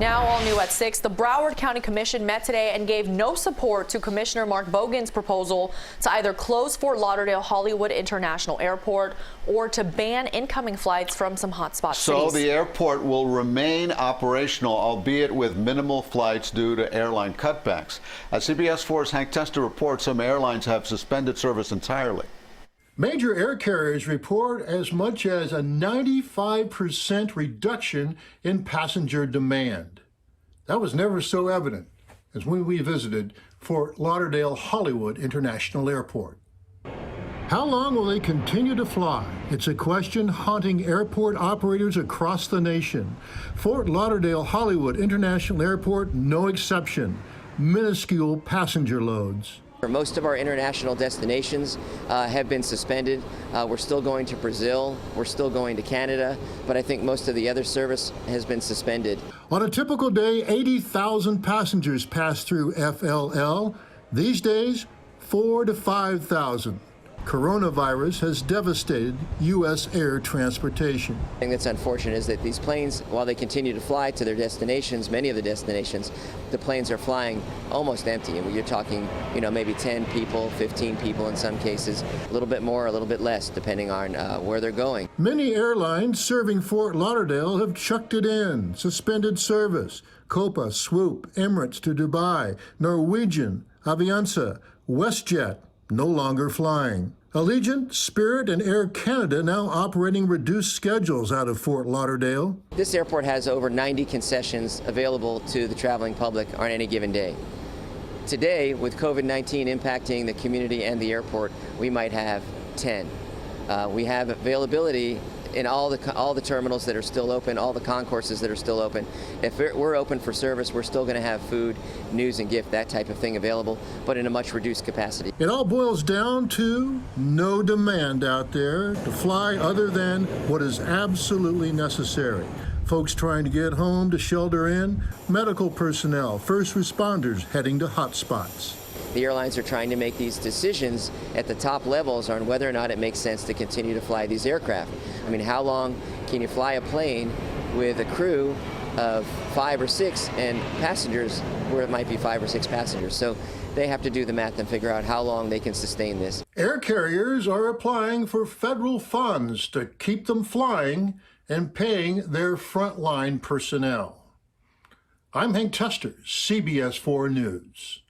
Now, all new at 6, the Broward County Commission met today and gave no support to Commissioner Mark Bogan's proposal to either close Fort Lauderdale-Hollywood International Airport or to ban incoming flights from some hotspot cities. So the airport will remain operational, albeit with minimal flights due to airline cutbacks. As CBS 4's Hank Tester reports, some airlines have suspended service entirely. Major air carriers report as much as a 95% reduction in passenger demand. That was never so evident as when we visited Fort Lauderdale-Hollywood International Airport. How long will they continue to fly? It's a question haunting airport operators across the nation. Fort Lauderdale-Hollywood International Airport, no exception. Minuscule passenger loads. Most of our international destinations have been suspended. We're still going to Brazil, we're still going to Canada, but I think most of the other service has been suspended. On a typical day, 80,000 passengers pass through FLL. These days, 4,000 to 5,000. Coronavirus has devastated U.S. air transportation. The thing that's unfortunate is that these planes, while they continue to fly to their destinations, many of the destinations, the planes are flying almost empty. And you're talking, maybe 10 people, 15 people in some cases, a little bit more, a little bit less, depending on where they're going. Many airlines serving Fort Lauderdale have chucked it in, suspended service. Copa, Swoop, Emirates to Dubai, Norwegian, Aviation, WestJet, no longer flying. Allegiant, Spirit, and Air Canada now operating reduced schedules out of Fort Lauderdale. This airport has over 90 concessions available to the traveling public on any given day. Today, with COVID-19 impacting the community and the airport, we might have 10. We have availability in all the terminals that are still open, all the concourses that are still open. If we're open for service, we're still going to have food, news and gift, that type of thing available, but in a much reduced capacity. It all boils down to no demand out there to fly other than what is absolutely necessary. Folks trying to get home to shelter in, medical personnel, first responders heading to hotspots. The airlines are trying to make these decisions at the top levels on whether or not it makes sense to continue to fly these aircraft. I mean, how long can you fly a plane with a crew of 5 or 6 and passengers where it might be 5 or 6 passengers? So they have to do the math and figure out how long they can sustain this. Air carriers are applying for federal funds to keep them flying and paying their frontline personnel. I'm Hank Tester, CBS 4 News.